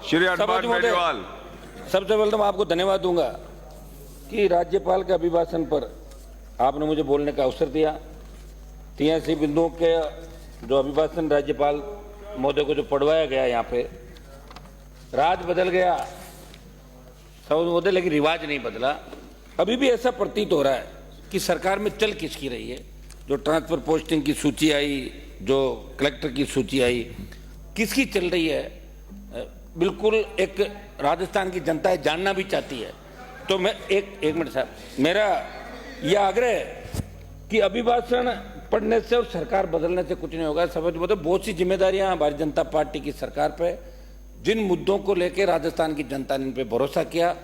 श्री हनुमान बेनीवाल। सबसे पहले तो मैं आपको धन्यवाद दूंगा कि राज्यपाल के अभिभाषण पर आपने मुझे बोलने का अवसर दिया। 83 बिंदुओं के जो अभिभाषण राज्यपाल महोदय को जो पढ़वाया गया, यहाँ पे राज बदल गया सब महोदय, लेकिन रिवाज नहीं बदला। अभी भी ऐसा प्रतीत हो रहा है कि सरकार में चल किसकी रही है। जो ट्रांसफर पोस्टिंग की सूची आई, जो कलेक्टर की सूची आई, किसकी चल रही है, बिल्कुल एक राजस्थान की जनता जानना भी चाहती है। तो मैं एक मिनट साहब, मेरा यह आग्रह है कि अभिभाषण पढ़ने से और सरकार बदलने से कुछ नहीं होगा। समझ बोलते बहुत सी जिम्मेदारियां भारतीय जनता पार्टी की सरकार पे, जिन मुद्दों को लेकर राजस्थान की जनता ने इन पे भरोसा किया,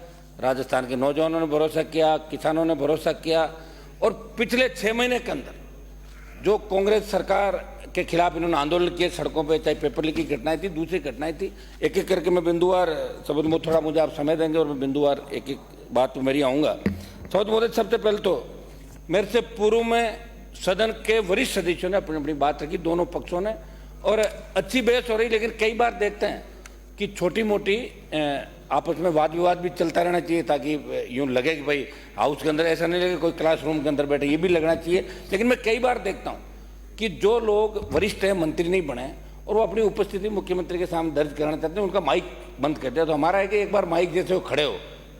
राजस्थान के नौजवानों ने भरोसा किया, किसानों ने भरोसा किया, और पिछले 6 महीने के अंदर जो कांग्रेस सरकार के खिलाफ इन्होंने आंदोलन किए सड़कों पे, चाहे पेपर लीक की घटनाएं थी, दूसरी घटनाएं थी, एक एक करके मैं बिंदुवार सबूत में थोड़ा मुझे आप समय देंगे और मैं बिंदुवार एक एक बात मेरी आऊँगा। सबसे पहले तो मेरे से पूर्व में सदन के वरिष्ठ सदस्यों ने अपनी अपनी बात रखी, दोनों पक्षों ने, और अच्छी बहस हो रही। लेकिन कई बार देखते हैं कि छोटी मोटी आपस में वाद विवाद भी चलता रहना चाहिए, ताकि यूँ लगे कि भाई हाउस के अंदर ऐसा नहीं लगे कोई क्लासरूम के अंदर बैठे, ये भी लगना चाहिए। लेकिन मैं कई बार देखता हूँ कि जो लोग वरिष्ठ हैं, मंत्री नहीं बने, और वो अपनी उपस्थिति मुख्यमंत्री के सामने दर्ज कराना चाहते हैं, उनका माइक बंद कर दिया। तो हमारा है कि एक बार माइक जैसे वो खड़े हो,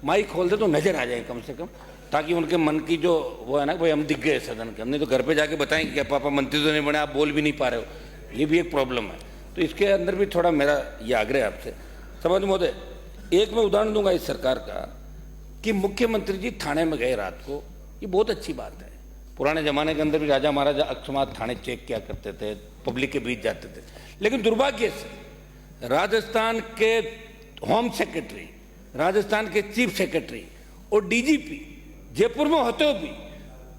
माइक खोल दे तो नजर आ जाए कम से कम, ताकि उनके मन की जो वो है ना, भाई हम दिख गए सदन के, हमने तो घर पे जाके बताएं कि क्या पापा मंत्री तो नहीं बने, आप बोल भी नहीं पा रहे हो, ये भी एक प्रॉब्लम है। तो इसके अंदर भी थोड़ा मेरा ये आग्रह आपसे। समझ महोदय, एक मैं उदाहरण दूंगा इस सरकार का कि मुख्यमंत्री जी थाने में गए रात को, ये बहुत अच्छी बात है। पुराने जमाने के अंदर भी राजा महाराजा अकस्मात थाने चेक किया करते थे, पब्लिक के बीच जाते थे। लेकिन दुर्भाग्य से राजस्थान के होम सेक्रेटरी, राजस्थान के चीफ सेक्रेटरी और डीजीपी जयपुर में होते हुए भी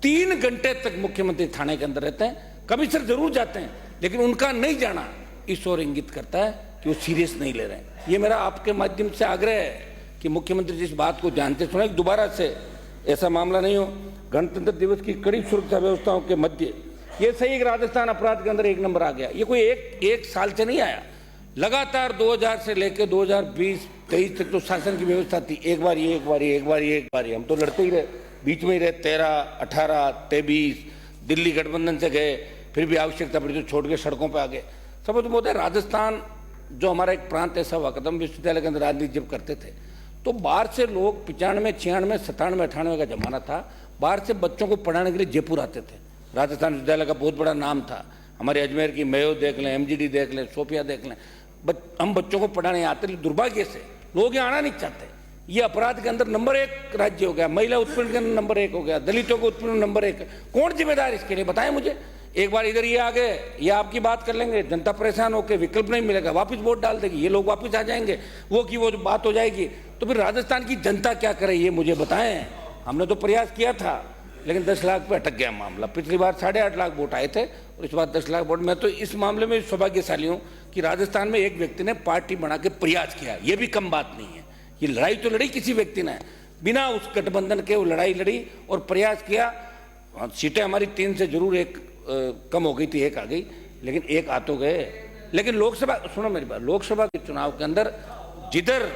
3 घंटे तक मुख्यमंत्री थाने के अंदर रहते हैं। कमिश्नर जरूर जाते हैं, लेकिन उनका नहीं जाना इस ओर इंगित करता है कि वो सीरियस नहीं ले रहे हैं। ये मेरा आपके माध्यम से आग्रह है कि मुख्यमंत्री जी इस बात को जानते सुने, दोबारा से ऐसा मामला नहीं हो। गणतंत्र दिवस की कड़ी सुरक्षा व्यवस्थाओं के मध्य ये सही कि राजस्थान अपराध के अंदर 1 नंबर आ गया। ये कोई एक साल से नहीं आया, लगातार 2000 से लेकर 2020-23 तक तो शासन की व्यवस्था थी। एक बार ये हम तो लड़ते ही रहे, बीच में ही रहे। 13, 18, 23 दिल्ली गठबंधन से गए, फिर भी आवश्यकता पड़ी तो छोड़ के सड़कों पर आ गए। समझ बोलते हैं राजस्थान जो हमारा एक प्रांत ऐसा हुआ, कदम विश्वविद्यालय के अंदर राजनीति जब करते थे तो बाहर से लोग 95, 96, 97, 98 का जमाना था, बाहर से बच्चों को पढ़ाने के लिए जयपुर आते थे। राजस्थान विश्वविद्यालय का बहुत बड़ा नाम था। हमारे अजमेर की मेयो देख लें, MGD देख लें, सोफिया देख लें, हम बच्चों को पढ़ाने आते। दुर्भाग्य से लोग यहाँ आना नहीं चाहते। ये अपराध के अंदर नंबर 1 राज्य हो गया, महिला उत्पीड़न के अंदर नंबर 1 हो गया, दलितों को उत्पीड़न नंबर 1। कौन जिम्मेदार इसके लिए, बताएं मुझे। एक बार इधर ये आ गए, ये आपकी बात कर लेंगे, जनता परेशान होकर विकल्प नहीं मिलेगा, वापस वोट डाल देगी, ये लोग वापस आ जाएंगे, वो की वो बात हो जाएगी। तो फिर राजस्थान की जनता क्या करे, ये मुझे बताएं। हमने तो प्रयास किया था, लेकिन 10 लाख पे अटक गया मामला। पिछली बार 8.5 लाख वोट आए थे और इस बार 10 लाख वोट। मैं तो इस मामले में सौभाग्यशाली हूँ कि राजस्थान में एक व्यक्ति ने पार्टी बना के प्रयास किया। ये भी कम बात नहीं है। ये लड़ाई तो लड़ी किसी व्यक्ति ने, बिना उस गठबंधन के वो लड़ाई लड़ी और प्रयास किया। सीटें हमारी 3 से जरूर 1 कम हो गई थी, 1 आ गई, लेकिन 1 आ तो गए। लेकिन लोकसभा, सुनो मेरी बात, लोकसभा के चुनाव के अंदर जिधर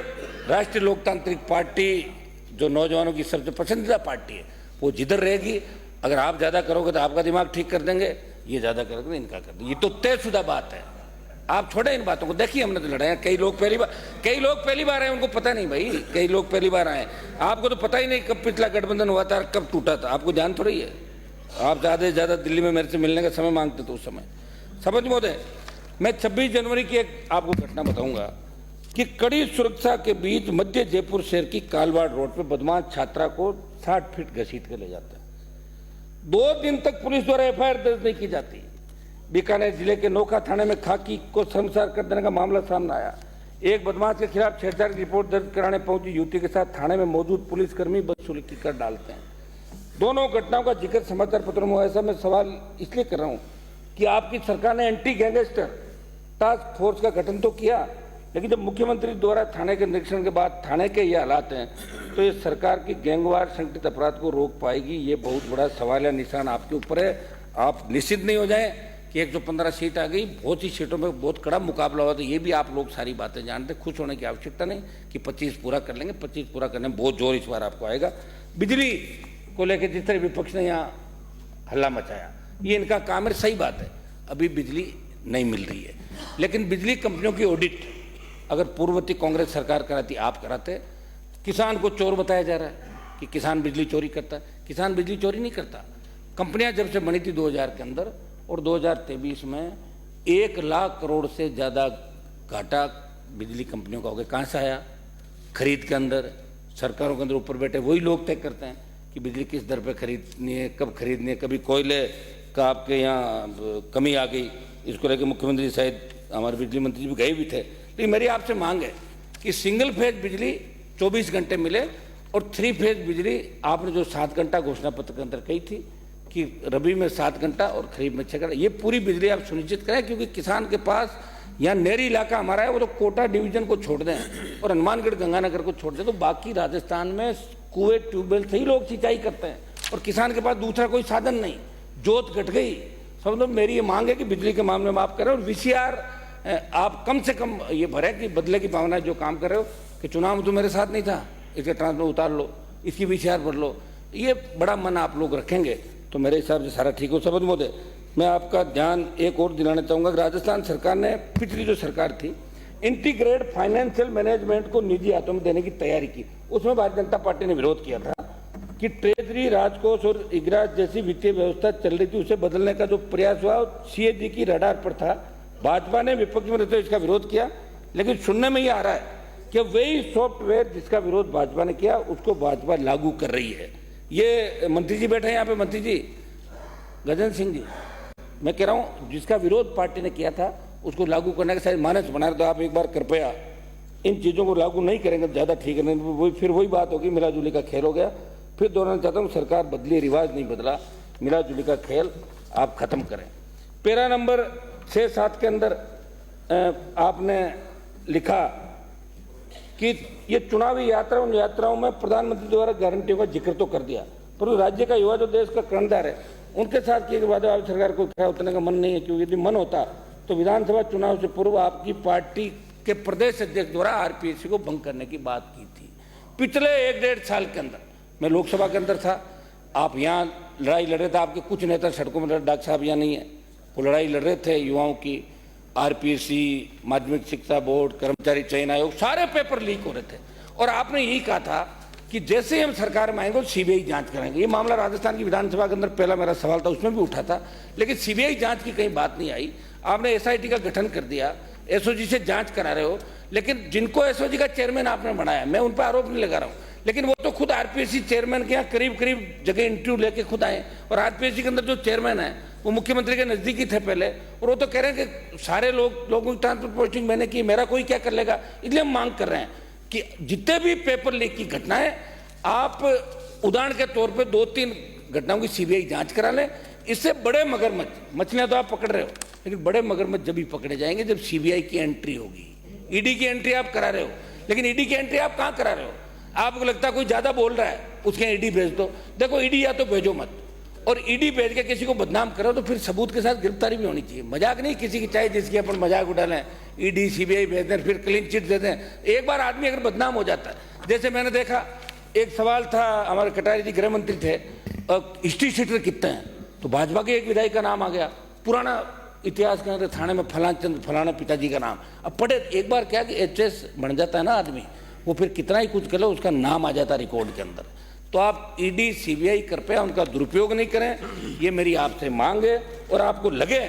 राष्ट्रीय लोकतांत्रिक पार्टी जो नौजवानों की सबसे पसंदीदा पार्टी है, वो जिधर रहेगी, अगर आप ज्यादा करोगे तो आपका दिमाग ठीक कर देंगे, ये ज्यादा करोगे इनका कर देंगे। ये तो तयशुदा बात है। आप छोड़े इन बातों को। देखिए हमने तो लड़ाया, कई लोग पहली बार आए, उनको पता नहीं भाई, कई लोग पहली बार आए। आपको तो पता ही नहीं कब पिछला गठबंधन हुआ था, कब टूटा था, आपको जान थोड़ी है। आप ज्यादा से ज्यादा दिल्ली में मेरे से मिलने का समय मांगते थे उस समय। समझ महोदय, मैं 26 जनवरी की एक आपको घटना बताऊंगा कि कड़ी सुरक्षा के बीच मध्य जयपुर शहर की कालवाड़ रोड पर बदमाश छात्रा को 60 फीट घसीट कर ले जाता है। 2 दिन तक पुलिस द्वारा FIR दर्ज नहीं की जाती। बीकानेर जिले के नोखा थाने में खाकी को शर्मसार कर देने का मामला सामने आया। एक बदमाश के खिलाफ छेड़छाड़ की रिपोर्ट दर्ज कराने पहुंची युवती के साथ थाने में मौजूद पुलिसकर्मी बदसलूकी कर डालते हैं। दोनों घटनाओं का जिक्र समाचार पत्रों में। ऐसा मैं सवाल इसलिए कर रहा हूं कि आपकी सरकार ने एंटी गैंगस्टर टास्क फोर्स का गठन तो किया, लेकिन जब मुख्यमंत्री द्वारा थाने के निरीक्षण के बाद थाने के ये हालात हैं, तो ये सरकार की गैंगवार संगठित अपराध को रोक पाएगी? ये बहुत बड़ा सवाल या निशान आपके ऊपर है। आप निश्चित नहीं हो जाएं कि कि 115 सीट आ गई, बहुत सी सीटों में बहुत कड़ा मुकाबला हुआ। तो ये भी आप लोग सारी बातें जानते, खुश होने की आवश्यकता नहीं कि 25 पूरा कर लेंगे। 25 पूरा करने में बहुत जोर इस बार आपको आएगा। बिजली को लेकर जिस तरह विपक्ष ने यहाँ हल्ला मचाया, ये इनका काम है, सही बात है, अभी बिजली नहीं मिल रही है। लेकिन बिजली कंपनियों की ऑडिट अगर पूर्ववर्ती कांग्रेस सरकार कराती, आप कराते, किसान को चोर बताया जा रहा है कि किसान बिजली चोरी करता है। किसान बिजली चोरी नहीं करता। कंपनियां जब से बनी थी 2000 के अंदर और 2023 में 1 लाख करोड़ से ज़्यादा घाटा बिजली कंपनियों का हो गया। कहाँ से आया? खरीद के अंदर, सरकारों के अंदर ऊपर बैठे वही लोग तय करते हैं कि बिजली किस दर पे खरीदनी है, कब खरीदनी है। कभी कोयले का आपके यहाँ कमी आ गई, इसको लेकर मुख्यमंत्री शायद हमारे बिजली मंत्री जी भी गए भी थे। लेकिन मेरी आपसे मांग है कि सिंगल फेज बिजली 24 घंटे मिले और 3 फेज बिजली आपने जो 7 घंटा घोषणा पत्र के अंदर कही थी कि रबी में 7 घंटा और खरीफ में 6 घंटा, ये पूरी बिजली आप सुनिश्चित करें। क्योंकि किसान के पास यहाँ नहरी इलाका हमारा है, वो तो कोटा डिवीजन को छोड़ दें और हनुमानगढ़ गंगानगर को छोड़ दें, तो बाकी राजस्थान में कुएं ट्यूबवेल से ही लोग सिंचाई करते हैं और किसान के पास दूसरा कोई साधन नहीं। जोत घट गई। समझो मेरी ये मांग है कि बिजली के मामले में आप करें और VCR आप कम से कम ये भरे कि बदले की भावना जो काम कर रहे हो कि चुनाव में तो मेरे साथ नहीं था, इसके ट्रांसफर उतार लो, इसकी VCR भर लो, ये बड़ा मन आप लोग रखेंगे तो मेरे हिसाब से सारा ठीक हो। शपथ महोदय, मैं आपका ध्यान एक और दिलाना चाहूँगा कि राजस्थान सरकार ने, पिछली जो सरकार थी, इंटीग्रेट फाइनेंशियल मैनेजमेंट को निजी हाथों में देने की तैयारी की। उसमें भारतीय जनता पार्टी ने विरोध किया था कि ट्रेजरी, राजकोष और इगरा जैसी वित्तीय व्यवस्था चल रही थी, उसे बदलने का जो प्रयास हुआ CAG की रडार पर था। भाजपा ने विपक्ष में रहते हुए इसका विरोध किया, लेकिन सुनने में ये आ रहा है कि वही सॉफ्टवेयर जिसका विरोध भाजपा ने किया उसको भाजपा लागू कर रही है। ये मंत्री जी बैठे हैं यहाँ पे, मंत्री जी गजेंद्र सिंह जी, मैं कह रहा हूँ जिसका विरोध पार्टी ने किया था उसको लागू करने का शायद मानस बना रहे, तो आप एक बार कृपया इन चीज़ों को लागू नहीं करेंगे ज़्यादा ठीक है। वही फिर वही बात होगी, मिलाजुली का खेल हो गया। फिर दोहराना चाहता हूँ, सरकार बदली, रिवाज नहीं बदला, मिलाजुली का खेल आप खत्म करें। पैरा नंबर 6-7 के अंदर आपने लिखा कि ये चुनावी यात्रा, उन यात्राओं में प्रधानमंत्री द्वारा गारंटियों का जिक्र तो कर दिया, पर राज्य का युवा जो देश का कर्णधार है उनके साथ किए गए वादे आप सरकार को खड़ा उतरने का मन नहीं है। क्योंकि यदि मन होता तो विधानसभा चुनाव से पूर्व आपकी पार्टी के प्रदेश अध्यक्ष द्वारा RPSC को भंग करने की बात की थी। पिछले 1-1.5 साल के अंदर मैं लोकसभा के अंदर था, आप यहाँ लड़ाई लड़ रहे थे, आपके कुछ नेता सड़कों में, डॉक्टर साहब यहाँ नहीं है, वो लड़ाई लड़ रहे थे युवाओं की। RPSC, माध्यमिक शिक्षा बोर्ड, कर्मचारी चयन आयोग, सारे पेपर लीक हो रहे थे और आपने यही कहा था कि जैसे ही हम सरकार में आएंगे CBI जांच कराएंगे। ये मामला राजस्थान की विधानसभा के अंदर पहला मेरा सवाल था, उसमें भी उठा था, लेकिन CBI जांच की कहीं बात नहीं आई। आपने SIT का गठन कर दिया, SOG से जांच करा रहे हो, लेकिन जिनको SOG का चेयरमैन आपने बनाया, मैं उन पर आरोप नहीं लगा रहा हूँ, लेकिन वो तो खुद RPSC चेयरमैन के यहाँ करीब करीब जगह इंटरव्यू लेके खुद आए और RPSC के अंदर जो चेयरमैन है वो मुख्यमंत्री के नजदीकी थे पहले, और वो तो कह रहे हैं कि सारे लोगों की ट्रांसफर पोस्टिंग मैंने की, मेरा कोई क्या कर लेगा। इसलिए हम मांग कर रहे हैं कि जितने भी पेपर लीक की घटनाएं, आप उदाहरण के तौर पे 2-3 घटनाओं की CBI जांच करा लें। इससे बड़े मगरमच्छ, मछलियां तो आप पकड़ रहे हो, लेकिन बड़े मगरमच्छ जब भी पकड़े जाएंगे जब CBI की एंट्री होगी। ED की एंट्री आप करा रहे हो, लेकिन ED की एंट्री आप कहाँ करा रहे हो? आपको लगता है कोई ज्यादा बोल रहा है उसके ED भेज दो। देखो ED या तो भेजो मत, और ED भेज के किसी को बदनाम करो तो फिर सबूत के साथ गिरफ्तारी भी होनी चाहिए। मजाक नहीं किसी की, चाहे जिसकी अपन मजाक उड़ा लें, ED CBI भेज दें, फिर क्लीन चिट दे दें। एक बार आदमी अगर बदनाम हो जाता है, जैसे मैंने देखा एक सवाल था, हमारे कटारी जी गृह मंत्री थे, हिस्ट्री सीटर कितने हैं, तो भाजपा के एक विधायक का नाम आ गया, पुराना इतिहास के अंदर थाने में फलाना फलाना पिताजी का नाम। अब पढ़े एक बार क्या कि HS बन जाता है ना आदमी, वो फिर कितना ही कुछ कर लो उसका नाम आ जाता रिकॉर्ड के अंदर। तो आप ED CBI कृपया उनका दुरुपयोग नहीं करें, ये मेरी आपसे मांग है। और आपको लगे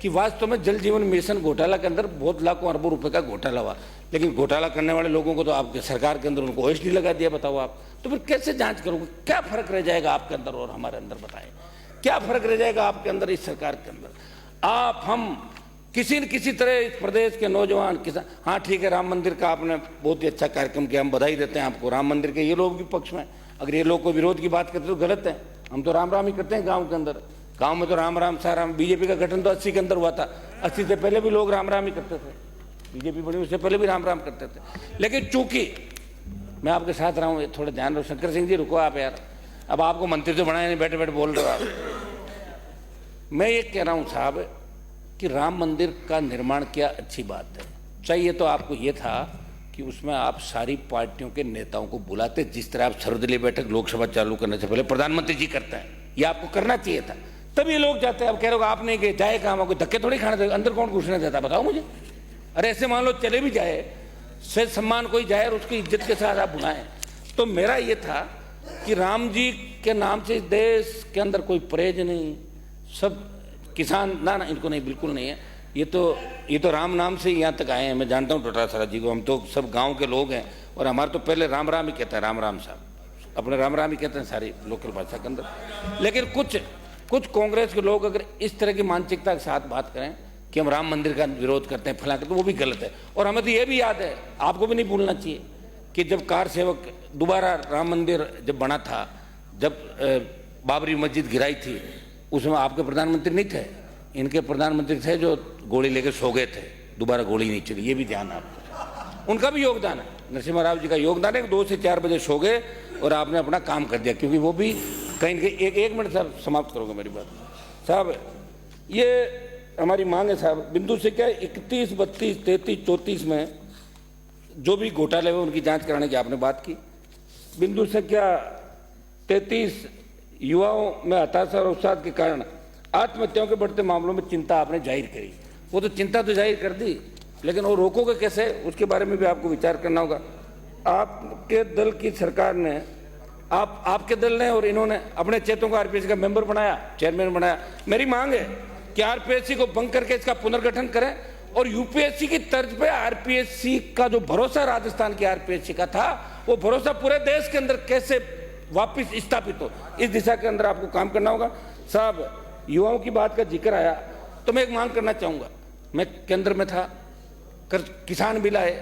कि वास्तव में जल जीवन मिशन घोटाला के अंदर बहुत लाखों अरबों रुपए का घोटाला हुआ, लेकिन घोटाला करने वाले लोगों को तो आपके सरकार के अंदर उनको OSD लगा दिया, बताओ आप, तो फिर कैसे जांच करोगे? क्या फर्क रह जाएगा आपके अंदर और हमारे अंदर? बताएं क्या फर्क रह जाएगा आपके अंदर, इस सरकार के अंदर? आप हम किसी न किसी तरह इस प्रदेश के नौजवान किसान, हाँ ठीक है, राम मंदिर का आपने बहुत ही अच्छा कार्यक्रम किया, हम बधाई देते हैं आपको। राम मंदिर के ये लोग भी पक्ष में, अगर ये लोग को विरोध की बात करते तो गलत है। हम तो राम राम ही करते हैं गांव के अंदर, गांव में तो राम राम सा राम। BJP का गठन तो 80 के अंदर हुआ था, 80 से पहले भी लोग राम राम ही करते थे, BJP बनी उससे पहले भी राम राम करते थे। लेकिन चूंकि मैं आपके साथ रहा हूँ, थोड़ा ध्यान रखो। शंकर सिंह जी रुको आप यार, अब आपको मंत्री तो बनाया नहीं, बैठे बैठे बोल रहे हो आप। मैं ये कह रहा हूँ साहब कि राम मंदिर का निर्माण किया, अच्छी बात है। चाहिए तो आपको ये था कि उसमें आप सारी पार्टियों के नेताओं को बुलाते, जिस तरह आप सर्वदलीय बैठक लोकसभा चालू करने से पहले प्रधानमंत्री जी करते हैं, ये आपको करना चाहिए था। तब ये लोग जाते हैं। अब कह रहे हो आप नहीं गए, जाए कहाँ, कोई धक्के थोड़ी खाने देगा, अंदर कौन घुसने देता, बताओ मुझे। अरे ऐसे मान लो चले भी जाए, से सम्मान कोई जाए और उसकी इज्जत के साथ आप बुलाएं। तो मेरा ये था कि राम जी के नाम से देश के अंदर कोई परहेज नहीं, सब किसान ना इनको नहीं, बिल्कुल नहीं है। ये तो राम नाम से यहाँ तक आए हैं। मैं जानता हूँ डोटासरा जी को, हम तो सब गांव के लोग हैं और हमारे तो पहले राम राम ही कहते हैं, राम राम साहब अपने राम राम ही कहते हैं सारी लोकल भाषा के अंदर। लेकिन कुछ कांग्रेस के लोग अगर इस तरह की मानसिकता के साथ बात करें कि हम राम मंदिर का विरोध करते हैं फलां, तो वो भी गलत है। और हमें तो ये भी याद है, आपको भी नहीं भूलना चाहिए कि जब कार सेवक दोबारा राम मंदिर जब बना था, जब बाबरी मस्जिद गिराई थी, उसमें आपके प्रधानमंत्री नहीं थे, इनके प्रधानमंत्री थे जो गोली लेके सो गए थे, दोबारा गोली नहीं चली। ये भी ध्यान आपको, उनका भी योगदान है, नरसिम्हा राव जी का योगदान है। 2 से 4 बजे सो गए और आपने अपना काम कर दिया, क्योंकि वो भी कहीं न कहीं एक मिनट साहब समाप्त करोगे मेरी बात साहब। ये हमारी मांग है साहब, बिंदु से क्या 31, 32, 33, 34 में जो भी घोटाले हुए उनकी जांच कराने की आपने बात की। बिंदु से क्या 33 युवाओं में हताशा और अवसाद के कारण आत्महत्याओं के बढ़ते मामलों में चिंता आपने जाहिर करी। वो तो चिंता तो जाहिर कर दी, लेकिन वो रोकोगे कैसे, उसके बारे में भी आपको विचार करना होगा। आपके दल की सरकार ने, आपके दल ने और इन्होंने अपने चेतों को आरपीएससी का मेंबर बनाया, चेयरमैन बनाया। मेरी मांग है कि आरपीएससी को भंग करके इसका पुनर्गठन करें और यूपीएससी की तर्ज पे आरपीएससी का जो भरोसा राजस्थान की आरपीएससी का था, वो भरोसा पूरे देश के अंदर कैसे वापस स्थापित हो, इस दिशा के अंदर आपको काम करना होगा साहब। युवाओं की बात का जिक्र आया तो मैं एक मांग करना चाहूँगा। मैं केंद्र में था, किसान बिल आए,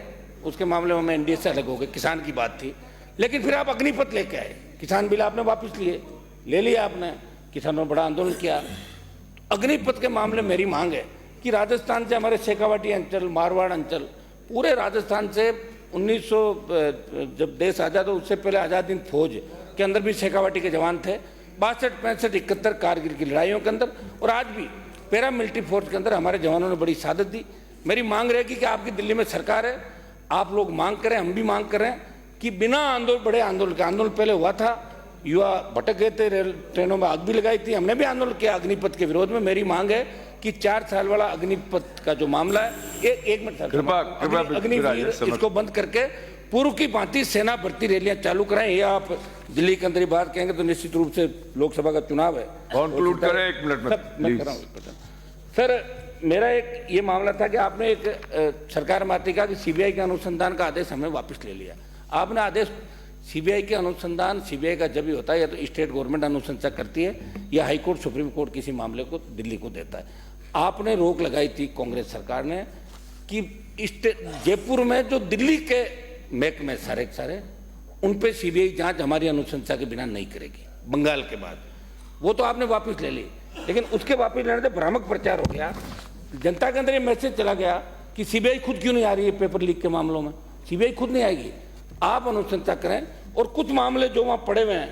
उसके मामले में मैं एनडीए से अलग हो गए, किसान की बात थी। लेकिन फिर आप अग्निपथ लेके आए, किसान बिल आपने वापस ले लिया आपने, किसानों ने बड़ा आंदोलन किया। अग्निपथ के मामले मेरी मांग है कि राजस्थान से हमारे शेखावाटी अंचल, मारवाड़ अंचल, पूरे राजस्थान से 1900 जब देश आज़ाद हो उससे पहले आज़ाद हिंद फौज के अंदर भी शेखावाटी के जवान थे, 62, 65, 71 कारगिल की लड़ाइयों के अंदर, और आज भी पैरामिलिट्री फोर्स के अंदर हमारे जवानों ने बड़ी शहादत दी। मेरी मांग रहेगी कि आपकी दिल्ली में सरकार है, आप लोग मांग करें, हम भी मांग करें कि बिना आंदोलन, बड़े आंदोलन के, आंदोलन पहले हुआ था, युवा भटक गए थे, रेल ट्रेनों में आग भी लगाई थी, हमने भी आंदोलन किया अग्निपथ के विरोध में। मेरी मांग है कि 4 साल वाला अग्निपथ का जो मामला है, एक मिनट अग्निवीर, इसको बंद करके पूर्व की भांति सेना भर्ती रैलियां चालू कराएं। ये आप दिल्ली के अंदर ही बात कहेंगे तो निश्चित रूप से लोकसभा का चुनाव है। कंक्लूड करें 1 मिनट में सर। मेरा एक ये मामला था कि आपने एक सरकार माती कहा कि सीबीआई के अनुसंधान का आदेश हमने वापस ले लिया। आपने आदेश, सीबीआई के अनुसंधान, सीबीआई का जब भी होता है या तो स्टेट गवर्नमेंट अनुशंसा करती है या हाई कोर्ट, सुप्रीम कोर्ट किसी मामले को दिल्ली को देता है। आपने रोक लगाई थी कांग्रेस सरकार ने कि जयपुर में जो दिल्ली के महकमे सारे उन पे सीबीआई जांच हमारी अनुशंसा के बिना नहीं करेगी, बंगाल के बाद। वो तो आपने वापस ले ली, लेकिन उसके वापस लेने से भ्रामक प्रचार हो गया, जनता के अंदर ये मैसेज चला गया कि सीबीआई खुद क्यों नहीं आ रही है पेपर लीक के मामलों में, सीबीआई खुद नहीं आएगी, आप अनुशंसा करें। और कुछ मामले जो वहाँ पड़े हुए हैं,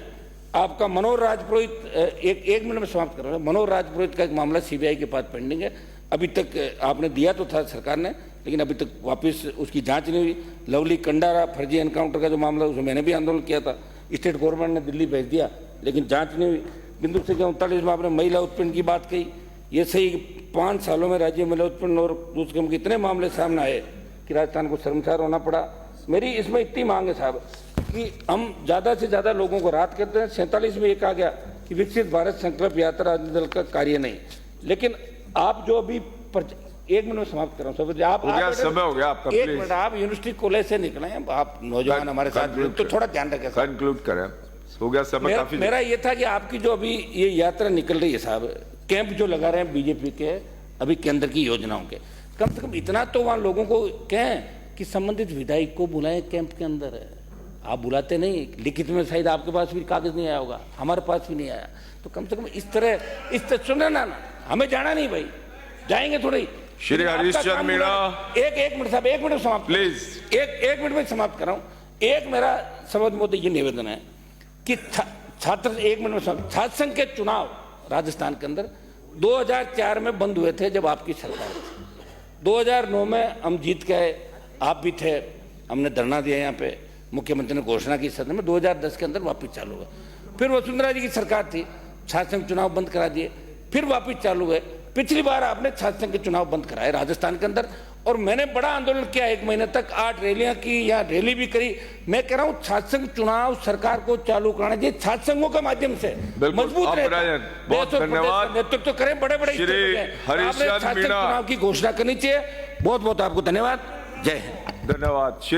आपका मनोहर राजपुरोहित, एक मिनट में समाप्त कर रहा हूँ, मनोहर राजपुरोहित का एक मामला सीबीआई के पास पेंडिंग है, अभी तक आपने दिया तो था सरकार ने, लेकिन अभी तक वापस उसकी जांच नहीं हुई। लवली कंडारा फर्जी एनकाउंटर का जो मामला, उसमें मैंने भी आंदोलन किया था, स्टेट गवर्नमेंट ने दिल्ली भेज दिया, लेकिन जांच नहीं हुई। बिंदु से 39 में आपने महिला उत्पीड़न की बात कही, ये सही 5 सालों में राज्य में महिला उत्पीड़न और दुष्कर्म के इतने मामले सामने आए कि राजस्थान को शर्मसार होना पड़ा। मेरी इसमें इतनी मांग है साहब कि हम ज़्यादा से ज़्यादा लोगों को राहत करते हैं। 47 में ये कहा गया कि विकसित भारत संकल्प यात्रा राजनीतिक दल का कार्य नहीं, लेकिन आप जो अभी 1 मिनट में समाप्त कर रहा हूँ, आप समय हो गया आपका, 1 मिनट, आप यूनिवर्सिटी कॉलेज से निकले हैं, आप नौजवान हमारे साथ, तो थोड़ा ध्यान रखें। कंक्लूड करें, हो गया समय काफी। मेरा ये था कि आपकी जो अभी ये यात्रा निकल रही है साहब, कैंप जो लगा रहे हैं बीजेपी के अभी केंद्र की योजनाओं के, कम से कम इतना तो वहाँ लोगों को कहें कि संबंधित विधायक को बुलाएं कैंप के अंदर। आप बुलाते नहीं, लिखित में शायद आपके पास भी कागज नहीं आया होगा, हमारे पास भी नहीं आया, तो कम से कम इस तरह सुने ना, हमें जाना नहीं भाई, जाएंगे थोड़ी। श्री हरीशचंद्र मीणा, एक मिनट साहब, 1 मिनट समाप्त प्लीज, एक मिनट में समाप्त कर रहा हूँ। एक मेरा समझ मोदी ये निवेदन है कि छात्र, 1 मिनट में, छात्र संघ के चुनाव राजस्थान के अंदर 2004 में बंद हुए थे जब आपकी सरकार थी। 2009 में हम जीत के आए, आप भी थे, हमने धरना दिया यहाँ पे, मुख्यमंत्री ने घोषणा की सदन में, 2010 के अंदर वापस चालू हुआ। फिर वसुंधरा जी की सरकार थी, छात्र संघ चुनाव बंद करा दिए, फिर वापस चालू हुए। पिछली बार आपने छात्र संघ के चुनाव बंद कराए राजस्थान के अंदर, और मैंने बड़ा आंदोलन किया, 1 महीने तक 8 रैलियां की, या रैली भी करी। मैं कह रहा हूं छात्र संघ चुनाव सरकार को चालू कराना चाहिए, छात्र संघों के माध्यम से मजबूत रहे। बहुत धन्यवाद। नेतृत्व करें, बड़े बड़े हरीश चंद्र मीणा चुनाव की घोषणा करनी चाहिए। बहुत बहुत आपको धन्यवाद। जय हिंद। धन्यवाद श्री